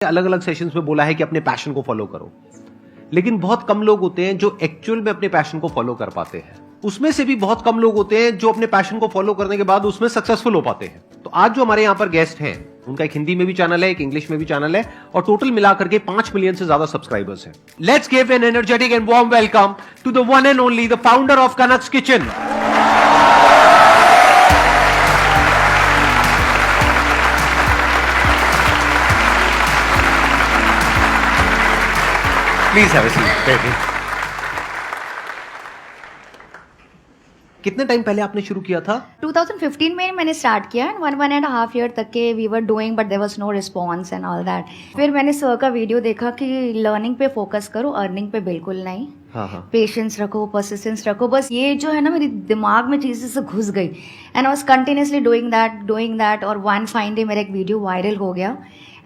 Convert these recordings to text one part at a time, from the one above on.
अलग अलग सेशंस में बोला है कि अपने पैशन को फॉलो करो, लेकिन बहुत कम लोग होते हैं जो एक्चुअल में अपने पैशन को फॉलो कर पाते हैं। उसमें से भी बहुत कम लोग होते हैं जो अपने पैशन को फॉलो करने के बाद उसमें सक्सेसफुल हो पाते हैं। तो आज जो हमारे यहाँ पर गेस्ट हैं, उनका एक हिंदी में भी चैनल है, एक इंग्लिश में भी चैनल है, और टोटल मिलाकर के 5 मिलियन से ज्यादा सब्सक्राइबर्स हैं। Let's give an energetic and warm welcome to the one and only the founder of Kanak's kitchen. Please have a seat. कितने टाइम पहले आपने शुरू किया था? 2015 में मैंने स्टार्ट किया एंड 1.5 ईयर तक के we were doing but there was no response and all that. फिर मैंने सर का वीडियो देखा कि लर्निंग पे फोकस करो, अर्निंग पे बिल्कुल नहीं। हाँ। पेशेंस रखो, परसिस्टेंस रखो, बस ये जो है ना मेरे दिमाग में चीजें से घुस गई and I was continuously doing that और वन फाइन डे मेरा एक वीडियो वायरल हो गया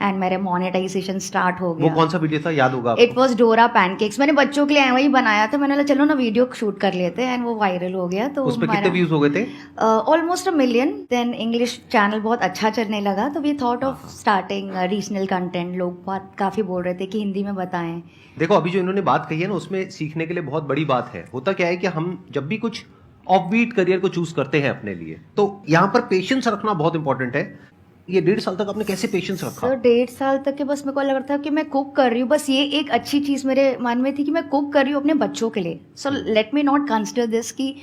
एंड मेरे मोनेटाइजेशन स्टार्ट हो गया। वो कौन सा वीडियो था, याद होगा आपको? इट वॉज डोरा पैनकेक्स। मैंने बच्चों के लिए वही बनाया था। मैंने बोला चलो ना वीडियो शूट कर लेते हैं एंड वो वायरल हो गया। तो उस पे कितने व्यूज हो गए थे? Almost 1 million. Then English channel बहुत अच्छा चलने लगा तो we thought of starting regional content. लोग बहुत काफी बोल रहे थे कि हिंदी में बताएं। देखो अभी जो इन्होंने बात कही है ना, उसमें सीखने के लिए बहुत बड़ी बात है। होता क्या है कि हम जब भी कुछ ऑफबीट करियर को चूज करते हैं अपने लिए, तो यहाँ पर पेशेंस रखना बहुत इंपॉर्टेंट है। ये 1.5 साल तक आपने कैसे पेशेंस रखा? सर 1.5 साल तक के बस मेरे को लग रहा था कि मैं कुक कर रही हूँ। बस ये एक अच्छी चीज मेरे मन में थी कि मैं कुक कर रही हूँ अपने बच्चों के लिए। So let me not consider this कि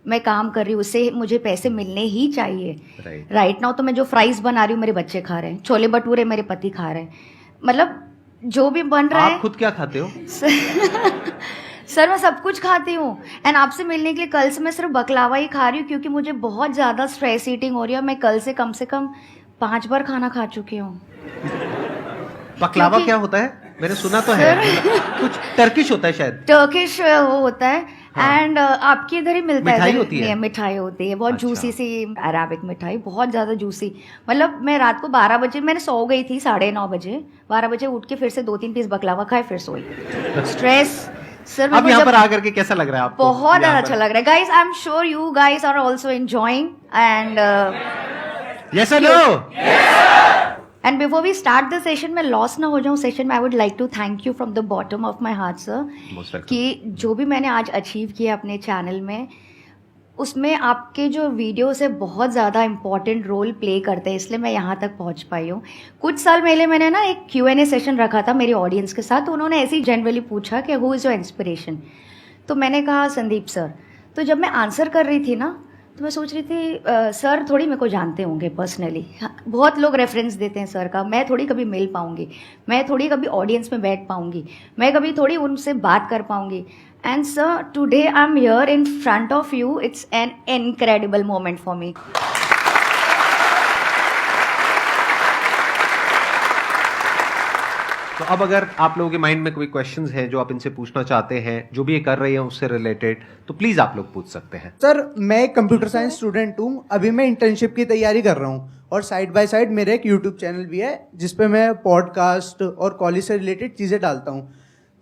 मैं काम कर रही हूँ, उससे मुझे पैसे मिलने ही चाहिए। राइट नाउ तो मैं जो फ्राइज बना रही हूँ मेरे बच्चे खा रहे हैं, छोले भटूरे मेरे पति खा रहे हैं, मतलब जो भी बन रहा है। आप खुद क्या खाते हो? सर मैं सब कुछ खाती हूँ एंड आपसे मिलने के लिए कल से मैं सिर्फ बकलावा ही खा रही हूँ क्योंकि मुझे बहुत ज्यादा स्ट्रेस ईटिंग हो रही है। मैं कल से कम 5 बार खाना खा चुकी हूँ। बकलावा क्या होता है? मैंने सुना तो है कुछ टर्किश होता है शायद। टर्किश वो होता है एंड आपके इधर ही मिलता है। मिठाई होती है? मिठाई होती है बहुत अच्छा। जूसी सी अरेबिक मिठाई, बहुत ज्यादा जूसी। मतलब मैं रात को 12 बजे मैंने सो गई थी, 9:30 बजे। 12 बजे उठ के फिर से 2-3 पीस बकलावा खाए, फिर सोई। स्ट्रेस सर अब यहाँ पर आकर के कैसा लग रहा है आपको? बहुत अच्छा लग रहा है guys. I am sure you guys are also enjoying and Yes or no? And before we start the session, मैं लॉस ना हो जाऊँ सेशन में, I would like to thank you from the bottom of my heart sir कि जो भी मैंने आज अचीव किया अपने चैनल में, उसमें आपके जो वीडियोस है बहुत ज़्यादा इंपॉर्टेंट रोल प्ले करते हैं, इसलिए मैं यहाँ तक पहुँच पाई हूँ। कुछ साल पहले मैंने ना एक Q&A सेशन रखा था मेरी ऑडियंस के साथ, तो उन्होंने ऐसे ही जनरली पूछा कि हु इज़ योर इंस्पिरेशन। तो मैंने कहा संदीप सर। तो जब मैं आंसर कर रही थी ना तो मैं सोच रही थी सर थोड़ी मेरे को जानते होंगे पर्सनली, बहुत लोग रेफरेंस देते हैं सर का, मैं थोड़ी कभी मिल पाऊंगी, मैं थोड़ी कभी ऑडियंस में बैठ पाऊंगी, मैं कभी थोड़ी उनसे बात कर पाऊंगी। And sir today I am here in front of you, it's an incredible moment for me. तो अब अगर आप लोगों के माइंड में कोई क्वेश्चंस हैं जो आप इनसे पूछना चाहते हैं, जो भी ये कर रहे हैं उससे रिलेटेड, तो प्लीज आप लोग पूछ सकते हैं। सर मैं एक कंप्यूटर साइंस स्टूडेंट हूँ, अभी मैं इंटर्नशिप की तैयारी कर रहा हूँ और साइड बाय साइड मेरा एक यूट्यूब चैनल भी है जिसपे मैं पॉडकास्ट और कॉलेज से रिलेटेड चीज़ें डालता हूँ।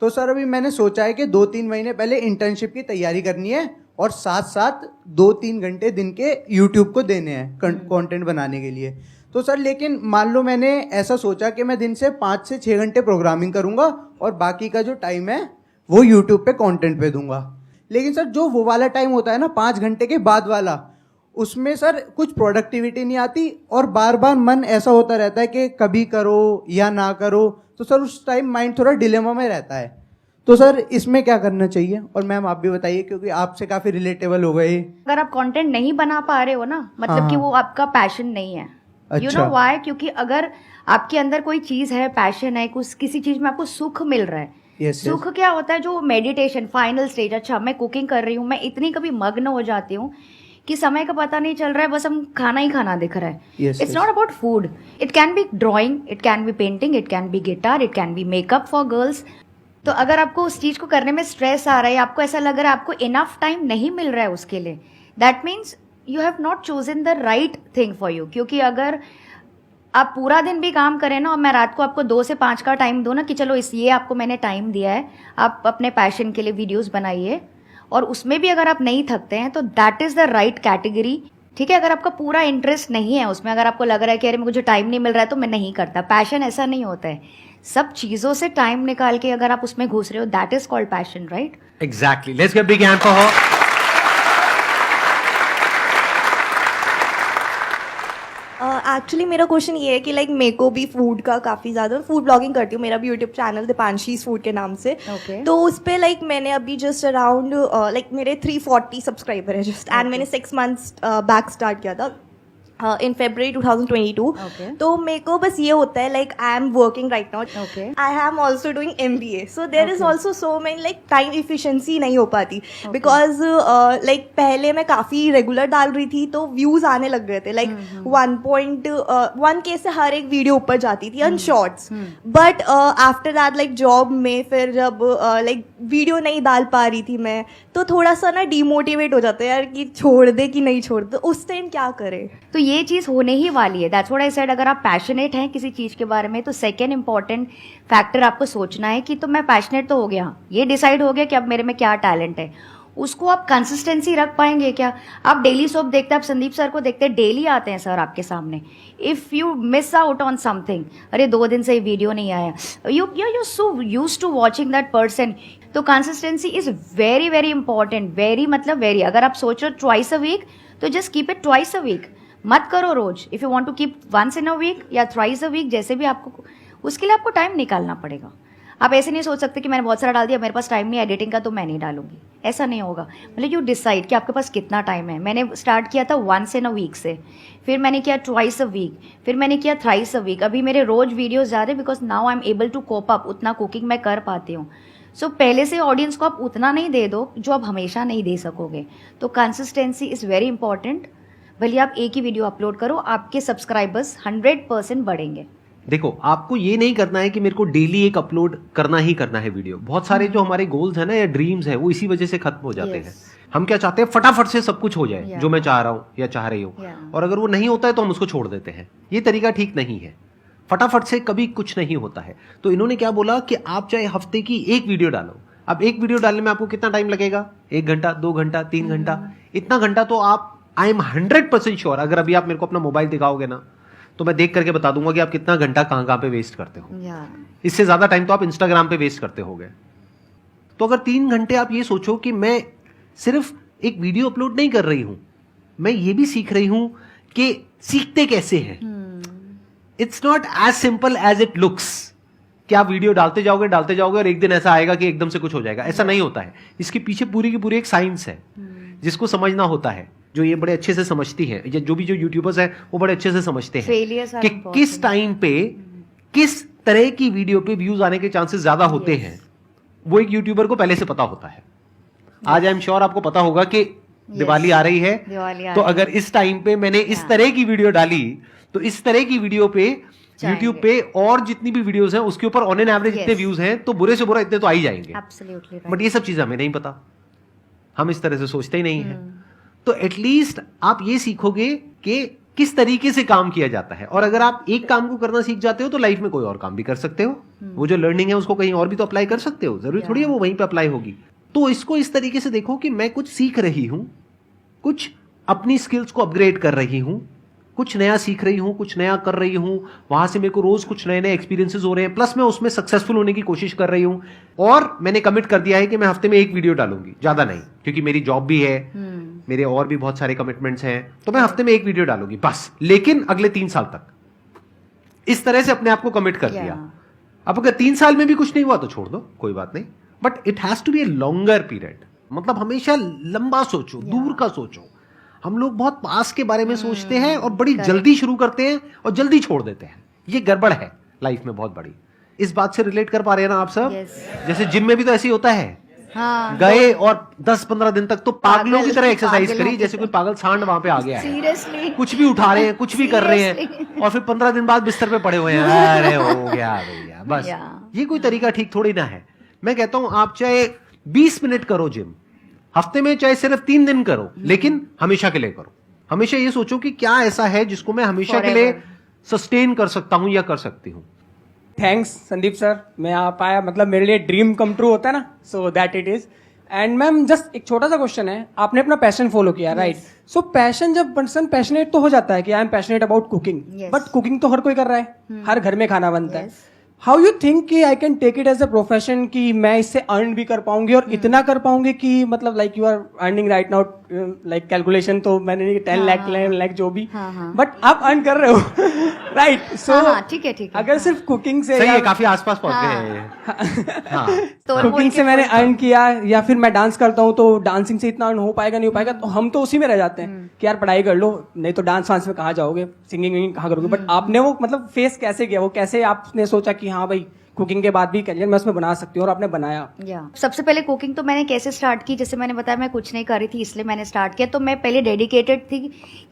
तो सर अभी मैंने सोचा है कि 2-3 महीने पहले इंटर्नशिप की तैयारी करनी है और साथ साथ 2-3 घंटे दिन के यूट्यूब को देने हैं कंटेंट बनाने के लिए। तो सर लेकिन मान लो मैंने ऐसा सोचा कि मैं दिन से 5 से 6 घंटे प्रोग्रामिंग करूंगा और बाकी का जो टाइम है वो यूट्यूब पे कंटेंट पे दूंगा। लेकिन सर जो वो वाला टाइम होता है ना 5 घंटे के बाद वाला, उसमें सर कुछ प्रोडक्टिविटी नहीं आती और बार बार मन ऐसा होता रहता है कि कभी करो या ना करो। तो सर उस टाइम माइंड थोड़ा डिलेमा में रहता है। तो सर इसमें क्या करना चाहिए? और मैम आप भी बताइए क्योंकि आपसे काफी रिलेटेबल हो गए। अगर आप कंटेंट नहीं बना पा रहे हो ना, मतलब कि वो आपका पैशन नहीं है। You know why? क्योंकि अगर आपके अंदर कोई चीज है, पैशन है, कुछ किसी चीज में आपको सुख मिल रहा है। सुख क्या होता है? जो मेडिटेशन फाइनल स्टेज। अच्छा मैं कुकिंग कर रही हूँ, मैं इतनी कभी मग्न हो जाती हूँ कि समय का पता नहीं चल रहा है, बस हम खाना ही खाना दिख रहा है। It's not about food, it can be drawing, it can be painting, it can be guitar, it can be makeup for girls. तो अगर आपको उस चीज को करने में स्ट्रेस आ रहा है, आपको ऐसा लग रहा है आपको इनफ टाइम नहीं मिल रहा है उसके लिए, that means you have not chosen the right thing for you. क्योंकि अगर आप पूरा दिन भी काम करें ना और मैं रात को आपको 2 से 5 का टाइम दूं ना कि चलो ये आपको मैंने टाइम दिया है, आप अपने पैशन के लिए वीडियोस बनाइए, और उसमें भी अगर आप नहीं थकते हैं तो that is the right category. ठीक है, अगर आपका पूरा इंटरेस्ट नहीं है उसमें, अगर आपको लग रहा है कि अरे मुझे टाइम नहीं मिल रहा है तो मैं नहीं करता, पैशन ऐसा नहीं होता है। सब चीजों से टाइम निकाल के अगर आप उसमें घुस रहे हो, that is called passion, right? Exactly, let's give big hand for her. Actually मेरा क्वेश्चन ये है कि लाइक मेरे को भी फूड का काफ़ी ज़्यादा, फूड ब्लॉगिंग करती हूँ, मेरा भी यूट्यूब चैनल दीपांशीज फूड के नाम से। Okay. तो उस पर लाइक मैंने अभी जस्ट अराउंड लाइक मेरे 340 सब्सक्राइबर है जस्ट, एंड मैंने 6 मंथ्स बैक स्टार्ट किया था इन February 2022। Okay. तो मेरे को बस ये होता है like I am working right now, Okay. I am also doing MBA, so there is also so many like time efficiency नहीं हो पाती, बिकॉज लाइक पहले मैं काफ़ी रेगुलर डाल रही थी तो व्यूज़ आने लग गए थे, लाइक 1.1K से हर एक वीडियो ऊपर जाती थी on shorts. But after that like job में फिर जब लाइक वीडियो नहीं डाल पा रही थी मैं, तो थोड़ा सा ना डिमोटिवेट हो जाता है यार कि छोड़ दे कि नहीं छोड़ दे, उस टाइम क्या करे? तो ये चीज़ होने ही वाली है, दैट्स व्हाट आई सेड। अगर आप पैशनेट हैं किसी चीज़ के बारे में, तो सेकेंड इंपॉर्टेंट फैक्टर आपको सोचना है कि तो मैं पैशनेट तो हो गया, ये डिसाइड हो गया कि अब मेरे में क्या टैलेंट है, उसको आप कंसिस्टेंसी रख पाएंगे क्या? आप डेली सोप देखते हैं, आप संदीप सर को देखते हैं, डेली आते हैं सर आपके सामने। If you miss out on something, अरे 2 दिन से वीडियो नहीं आया, you so used to watching that person. तो consistency is very very important, very मतलब वेरी। अगर आप सोचो ट्वाइस अ वीक, तो just keep it twice a week, मत करो रोज। If you want to keep once in a week या थ्राइस अ वीक, जैसे भी आपको, उसके लिए आपको टाइम निकालना पड़ेगा। आप ऐसे नहीं सोच सकते कि मैंने बहुत सारा डाल दिया, मेरे पास टाइम नहीं एडिटिंग का तो मैं नहीं डालूंगी, ऐसा नहीं होगा। मतलब यू डिसाइड कि आपके पास कितना टाइम है। मैंने स्टार्ट किया था वंस इन अ वीक से, फिर मैंने किया ट्वाइस अ वीक, फिर मैंने किया थ्राइस अ वीक। अभी मेरे रोज वीडियोज जा रहे because now I am able to cope up, उतना कुकिंग मैं कर पाती हूँ। सो पहले से ऑडियंस को आप उतना नहीं दे दो जो आप हमेशा नहीं दे सकोगे। तो कंसिस्टेंसी इज़ वेरी इंपॉर्टेंट। भले आप एक ही वीडियो अपलोड करो, आपके सब्सक्राइबर्स 100% बढ़ेंगे। देखो, आपको ये नहीं करना है कि मेरे को डेली एक अपलोड करना ही करना है वीडियो। बहुत सारे जो हमारे गोल्स हैं ना या ड्रीम्स है, वो इसी वजह से खत्म हो जाते हैं। हम क्या चाहते हैं, फटाफट से सब कुछ हो जाए जो मैं चाह रहा हूँ या चाह रही हूँ, और अगर वो नहीं होता है तो हम उसको छोड़ देते हैं। ये तरीका ठीक नहीं है, फटाफट से कभी कुछ नहीं होता है। तो इन्होंने क्या बोला कि आप चाहे हफ्ते की एक वीडियो डालो। अब एक वीडियो डालने में आपको कितना टाइम लगेगा? 1 घंटा, 2 घंटा, 3 घंटा। इतना घंटा तो आप, आई एम 100% श्योर, अगर अभी आप मेरे को अपना मोबाइल दिखाओगे ना, तो मैं देख करके बता दूंगा कि आप कितना घंटा कहाँ पे वेस्ट करते हो। इससे ज्यादा टाइम तो आप इंस्टाग्राम पे वेस्ट करते होगे। तो अगर 3 घंटे आप ये सोचो कि मैं सिर्फ एक वीडियो अपलोड नहीं कर रही हूं, मैं ये भी सीख रही हूं कि सीखते कैसे हैं। It's not as simple as it looks कि आप वीडियो डालते जाओगे और एक दिन ऐसा आएगा कि एकदम से कुछ हो जाएगा। ऐसा नहीं होता है। इसके पीछे पूरी की पूरी एक साइंस है जिसको समझना होता है, जो ये बड़े अच्छे से समझती है, जो भी जो यूट्यूबर्स हैं वो बड़े अच्छे से समझते हैं कि किस टाइम पे किस तरह की वीडियो पे व्यूज आने के चांसेस ज्यादा होते हैं। वो एक यूट्यूबर को पहले से पता होता है। आज आई एम श्योर आपको पता होगा कि दिवाली आ रही है, तो अगर इस टाइम पे मैंने इस तरह की वीडियो डाली, तो इस तरह की वीडियो पे यूट्यूब पे और जितनी भी वीडियोस हैं उसके ऊपर ऑन एन एवरेज इतने व्यूज हैं, तो बुरे से बुरा इतने तो आ ही जाएंगे। बट ये सब चीजें हमें नहीं पता, हम इस तरह से सोचते ही नहीं है। तो एटलीस्ट आप ये सीखोगे कि किस तरीके से काम किया जाता है, और अगर आप एक काम को करना सीख जाते हो तो लाइफ में कोई और काम भी कर सकते हो। वो जो लर्निंग है उसको कहीं और भी तो अप्लाई कर सकते हो, जरूरी थोड़ी है वो वहीं पे अप्लाई होगी। तो इसको इस तरीके से देखो कि मैं कुछ सीख रही हूं, कुछ अपनी स्किल्स को अपग्रेड कर रही हूं, कुछ नया सीख रही हूं, कुछ नया कर रही हूं, वहां से मेरे को रोज कुछ नए नए एक्सपीरियंसेस हो रहे हैं, प्लस मैं उसमें सक्सेसफुल होने की कोशिश कर रही हूं। और मैंने कमिट कर दिया है कि मैं हफ्ते में एक वीडियो डालूंगी, ज्यादा नहीं, क्योंकि मेरी जॉब भी है, मेरे और भी बहुत सारे कमिटमेंट्स हैं, तो मैं हफ्ते में एक वीडियो डालूंगी बस। लेकिन अगले 3 साल तक इस तरह से अपने आप को कमिट कर दिया। अब अगर 3 साल में भी कुछ नहीं हुआ तो छोड़ दो, कोई बात नहीं, but it has to be a longer period. मतलब हमेशा लंबा सोचो, दूर का सोचो। हम लोग बहुत पास के बारे में सोचते हैं और बड़ी जल्दी शुरू करते हैं और जल्दी छोड़ देते हैं। ये गड़बड़ है लाइफ में बहुत बड़ी। इस बात से रिलेट कर पा रहे हैं ना आप सब? जैसे जिम में भी तो ऐसे ही होता है। गए और 10-15 दिन तक तो पागलों की तरह एक्सरसाइज करी, जैसे कोई पागल सांड वहां पे आ गया है, कुछ भी उठा रहे हैं, कुछ भी कर रहे हैं, और फिर 15 दिन बाद बिस्तर पे पड़े हुए हैं, अरे हो गया भैया बस। ये कोई तरीका ठीक थोड़ी ना है। मैं कहता हूं आप चाहे 20 मिनट करो जिम हफ्ते में, चाहे सिर्फ 3 दिन करो, लेकिन हमेशा के लिए करो। हमेशा ये सोचो कि क्या ऐसा है जिसको मैं हमेशा के लिए सस्टेन कर सकता हूं या कर सकती हूं। थैंक्स संदीप सर, मैं आ पाया, मतलब मेरे लिए ड्रीम कम ट्रू होता है ना, so that it is. And ma'am just एक छोटा सा क्वेश्चन है, आपने अपना पैशन फॉलो किया, राइट? सो पैशन, जब पर्सन पैशनेट तो हो जाता है कि I am passionate about cooking, but cooking तो हर कोई कर रहा है, हर घर में खाना बनता है। हाउ यू थिंक कि I can take it as a profession कि मैं इससे अर्न भी कर पाऊंगी और इतना कर पाऊंगी कि मतलब like you are earning right now like calculation तो मैंने 10 लाख 11 लाख जो भी बट आप अर्न कर रहे हो राइट सो ठीक है अगर सिर्फ कुकिंग से सही है, काफी आसपास पहुंच गए हैं। हाँ। तो कुकिंग से मैंने अर्न किया या फिर मैं डांस करता हूँ तो डांसिंग से इतना अर्न हो पाएगा नहीं हो पाएगा तो हम तो उसी में रह जाते हैं कि यार पढ़ाई कर लो नहीं तो डांस वांस में कहाँ जाओगे सिंगिंग विंगिंग कहाँ करोगे बट आपने वो मतलब फेस कैसे किया वो कैसे आपने सोचा कि हाँ भाई कुकिंग के बाद भी करियर मैं उसमें बना सकती हूँ और आपने बनाया सबसे पहले कुकिंग तो मैंने कैसे स्टार्ट की जैसे मैंने बताया मैं कुछ नहीं कर रही थी इसलिए मैंने स्टार्ट किया तो मैं पहले डेडिकेटेड थी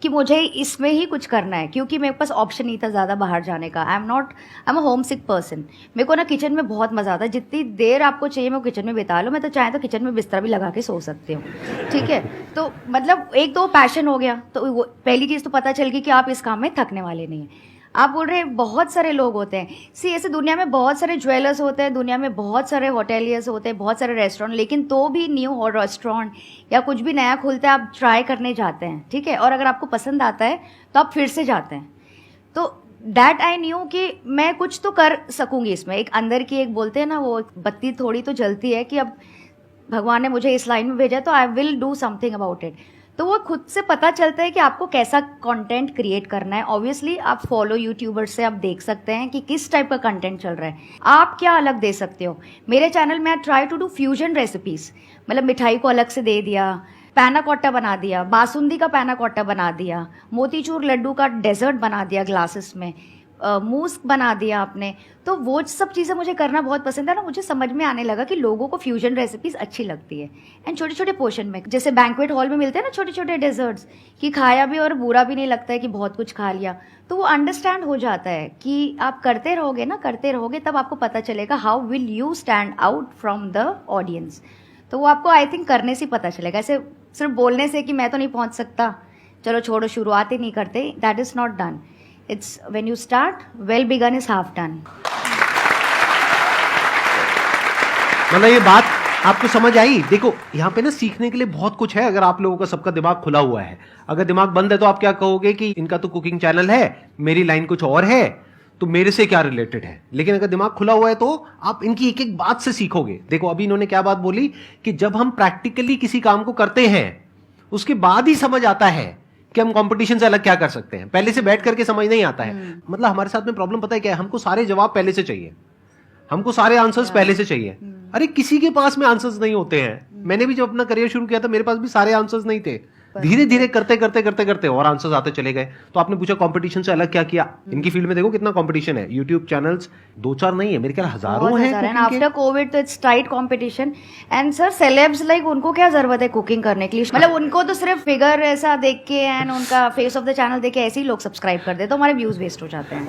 कि मुझे इसमें ही कुछ करना है क्योंकि मेरे पास ऑप्शन नहीं था ज़्यादा बाहर जाने का I am a home sick person मेरे को ना किचन में बहुत मज़ा आता है जितनी देर आपको चाहिए मैं किचन में बिता लो मैं तो चाहे तो किचन में बिस्तर भी लगा के सो सकती हूँ ठीक है तो मतलब एक तो पैशन हो गया तो पहली चीज़ तो पता चल गई कि आप इस काम में थकने वाले नहीं हैं आप बोल रहे हैं बहुत सारे लोग होते हैं ऐसे दुनिया में बहुत सारे ज्वेलर्स होते हैं दुनिया में बहुत सारे होटेलियर्स होते हैं बहुत सारे रेस्टोरेंट लेकिन तो भी न्यू रेस्टोरेंट या कुछ भी नया खुलता है आप ट्राई करने जाते हैं ठीक है और अगर आपको पसंद आता है तो आप फिर से जाते हैं तो दैट आई न्यू कि मैं कुछ तो कर सकूंगी इसमें एक अंदर की एक बोलते हैं ना वो बत्ती थोड़ी तो जलती है कि अब भगवान ने मुझे इस लाइन में भेजा तो I will do something about it तो वो खुद से पता चलता है कि आपको कैसा कंटेंट क्रिएट करना है ऑब्वियसली आप फॉलो यूट्यूबर से आप देख सकते हैं कि किस टाइप का कंटेंट चल रहा है आप क्या अलग दे सकते हो मेरे चैनल में I try to do fusion recipes मतलब मिठाई को अलग से दे दिया पैना कोट्टा बना दिया बासुंदी का पैना कोट्टा बना दिया मोतीचूर लड्डू का डेजर्ट बना दिया ग्लासेस में मूस बना दिया आपने तो वो सब चीज़ें मुझे करना बहुत पसंद है ना मुझे समझ में आने लगा कि लोगों को फ्यूजन रेसिपीज अच्छी लगती है एंड छोटे छोटे पोर्शन में जैसे बैंक्वेट हॉल में मिलते हैं ना छोटे छोटे डेजर्ट्स कि खाया भी और बुरा भी नहीं लगता है कि बहुत कुछ खा लिया तो वो अंडरस्टैंड हो जाता है कि आप करते रहोगे तब आपको पता चलेगा how will you stand out from the audience तो वो आपको आई थिंक करने से पता चलेगा ऐसे सिर्फ बोलने से कि मैं तो नहीं पहुंच सकता चलो छोड़ो शुरुआत ही नहीं करते that is not done It's when you start, well begun is half done. मतलब ये बात आपको समझ आई देखो यहाँ पे ना सीखने के लिए बहुत कुछ है अगर आप लोगों का सबका दिमाग खुला हुआ है अगर दिमाग बंद है तो आप क्या कहोगे कि इनका तो कुकिंग चैनल है मेरी लाइन कुछ और है तो मेरे से क्या रिलेटेड है लेकिन अगर दिमाग खुला हुआ है तो आप इनकी एक एक बात से सीखोगे देखो अभी इन्होंने क्या बात बोली कि जब हम प्रैक्टिकली किसी काम को करते हैं उसके बाद ही समझ आता है कि हम कंपटीशन से अलग क्या कर सकते हैं पहले से बैठ करके समझ नहीं आता है मतलब हमारे साथ में प्रॉब्लम पता है क्या है हमको सारे जवाब पहले से चाहिए हमको सारे आंसर्स पहले से चाहिए अरे किसी के पास में आंसर्स नहीं होते हैं मैंने भी जब अपना करियर शुरू किया था मेरे पास भी सारे आंसर्स नहीं थे धीरे धीरे करते और आंसर्स आते चले गए तो आपने पूछा कंपटीशन से अलग क्या किया इनकी फील्ड में देखो कितना कंपटीशन है यूट्यूब चैनल्स 2-4 नहीं है मेरे ख्याल हजारों हैं आफ्टर कोविड तो it's tight competition and sir celebs like उनको क्या जरूरत है कुकिंग करने के लिए मतलब उनको तो सिर्फ फिगर ऐसा देख के एंड उनका फेस ऑफ द चैनल देख के ऐसे ही लोग सब्सक्राइब कर दे तो हमारे व्यूज वेस्ट हो जाते हैं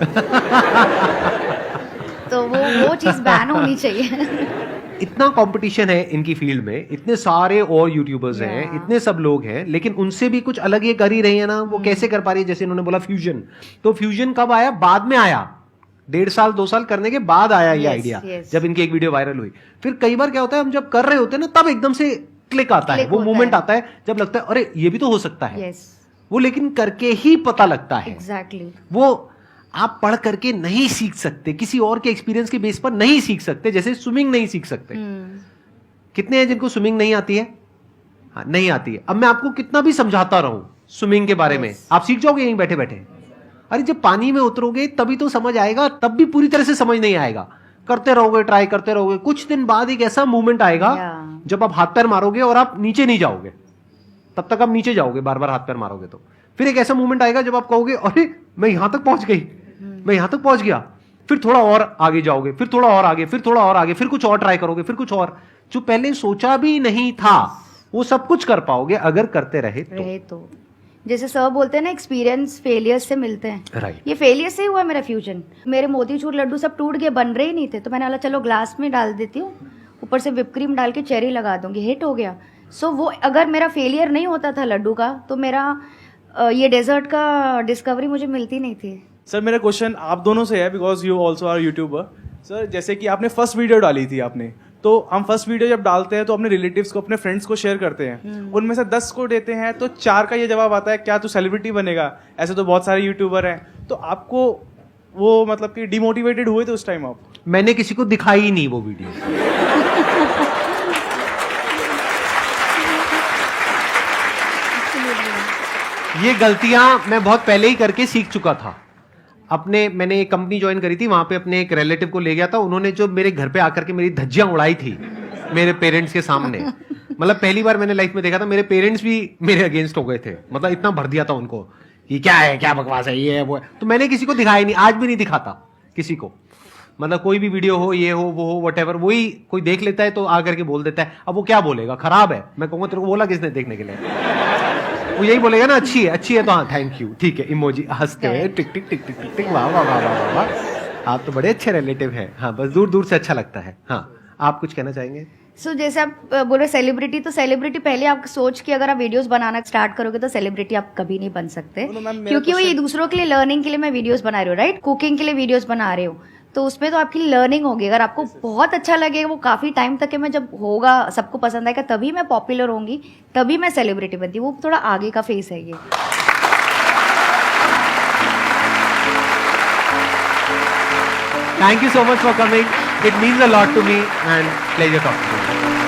तो वो चीज बैन होनी चाहिए इतना कंपटीशन है इनकी फील्ड में इतने सारे और यूट्यूबर्स हैं इतने सब लोग हैं लेकिन उनसे भी कुछ अलग ये कर ही रही है ना वो कैसे कर पा रही है जैसे इन्होंने बोला फ्यूजन तो फ्यूजन कब आया बाद में आया 1.5 साल 2 साल करने के बाद आया ये आइडिया जब इनकी एक वीडियो वायरल हुई फिर कई बार क्या होता है हम जब कर रहे होते हैं ना तब एकदम से क्लिक आता है वो मोमेंट आता है जब लगता है अरे ये भी तो हो सकता है वो लेकिन करके ही पता लगता है एग्जैक्टली वो आप पढ़ करके नहीं सीख सकते किसी और के एक्सपीरियंस के बेस पर नहीं सीख सकते जैसे स्विमिंग नहीं सीख सकते कितने हैं जिनको स्विमिंग नहीं आती है हाँ नहीं आती है अब मैं आपको कितना भी समझाता रहूं स्विमिंग के बारे में आप सीख जाओगे यहीं बैठे बैठे अरे जब पानी में उतरोगे तभी तो समझ आएगा तब भी पूरी तरह से समझ नहीं आएगा करते रहोगे ट्राई करते रहोगे कुछ दिन बाद एक ऐसा मूवमेंट आएगा जब आप हाथ पैर मारोगे और आप नीचे नहीं जाओगे तब तक आप नीचे जाओगे बार बार हाथ पैर मारोगे तो फिर एक ऐसा मूवमेंट आएगा जब आप कहोगे अरे मैं यहां तक पहुंच गई मैं यहां तक पहुंच गया फिर थोड़ा और आगे जाओगे फिर थोड़ा और आगे फिर थोड़ा और आगे फिर कुछ और ट्राई करोगे फिर कुछ और जो पहले सोचा भी नहीं था वो सब कुछ कर पाओगे अगर करते रहे तो जैसे सर बोलते हैं ना एक्सपीरियंस फेलियर से मिलते हैं राइट ये फेलियर से ही हुआ मेरा फ्यूजन मेरे मोतीचूर लड्डू सब टूट गए बन रहे ही नहीं थे तो मैंने बोला चलो ग्लास में डाल देती हूँ ऊपर से विप क्रीम डाल के चेरी लगा दूंगी हिट हो गया सो वो अगर मेरा फेलियर नहीं होता था लड्डू का तो मेरा ये डेजर्ट का डिस्कवरी मुझे मिलती नहीं थी सर मेरा क्वेश्चन आप दोनों से है because you also are YouTuber sir जैसे कि आपने फर्स्ट वीडियो डाली थी आपने तो हम फर्स्ट वीडियो जब डालते हैं तो अपने रिलेटिव्स को अपने फ्रेंड्स को शेयर करते हैं उनमें से 10 को देते हैं तो 4 का ये जवाब आता है क्या तू सेलिब्रिटी बनेगा ऐसे तो बहुत सारे यूट्यूबर हैं तो आपको वो मतलब कि डिमोटिवेटेड हुए थे उस टाइम आप? मैंने किसी को दिखाई ही नहीं वो वीडियो। ये गलतियां मैं बहुत पहले ही करके सीख चुका था। मैंने एक कंपनी ज्वाइन करी थी, वहां पे अपने एक रिलेटिव को ले गया था, उन्होंने जो मेरे घर पे आकर के मेरी धज्जियां उड़ाई थी मेरे पेरेंट्स के सामने, मतलब पहली बार मैंने लाइफ में देखा था। मेरे पेरेंट्स भी मेरे अगेंस्ट हो गए थे, मतलब इतना भर दिया था उनको कि क्या है, क्या बकवास है, ये है वो है। तो मैंने किसी को दिखाया नहीं, आज भी नहीं दिखाता किसी को। मतलब कोई भी वीडियो हो, ये हो वो हो वटेवर, वही कोई देख लेता है तो आकर के बोल देता है। अब वो क्या बोलेगा, खराब है, मैं कहूंगा तेरे को बोला किसने देखने के लिए? वो यही बोलेगा ना अच्छी है तो हाँ थैंक यू, ठीक है, इमोजी हंसते हुए टिक टिक टिक टिक टिक टिक, वाह वाह वाह वाह वाह, आप तो बड़े अच्छे रिलेटिव हैं। हाँ, बस दूर दूर से अच्छा लगता है। हाँ, आप कुछ कहना चाहेंगे? सो जैसे आप बोले सेलिब्रिटी, तो सेलिब्रिटी पहले आप सोच के अगर आप वीडियोस बनाना स्टार्ट करोगे तो सेलिब्रिटी आप कभी नहीं बन सकते, क्योंकि वो ये दूसरों के लिए लर्निंग के लिए मैं वीडियोस बना रही हूँ, राइट? कुकिंग के लिए वीडियोस बना रही हूँ, तो उसमें तो आपकी लर्निंग होगी। अगर आपको बहुत अच्छा लगेगा, वो काफी टाइम तक में जब होगा, सबको पसंद आएगा, तभी मैं पॉपुलर होंगी, तभी मैं सेलिब्रिटी बनती हूँ। वो थोड़ा आगे का फेस है ये। Thank you so much for coming. It means a lot to me and pleasure talking to you.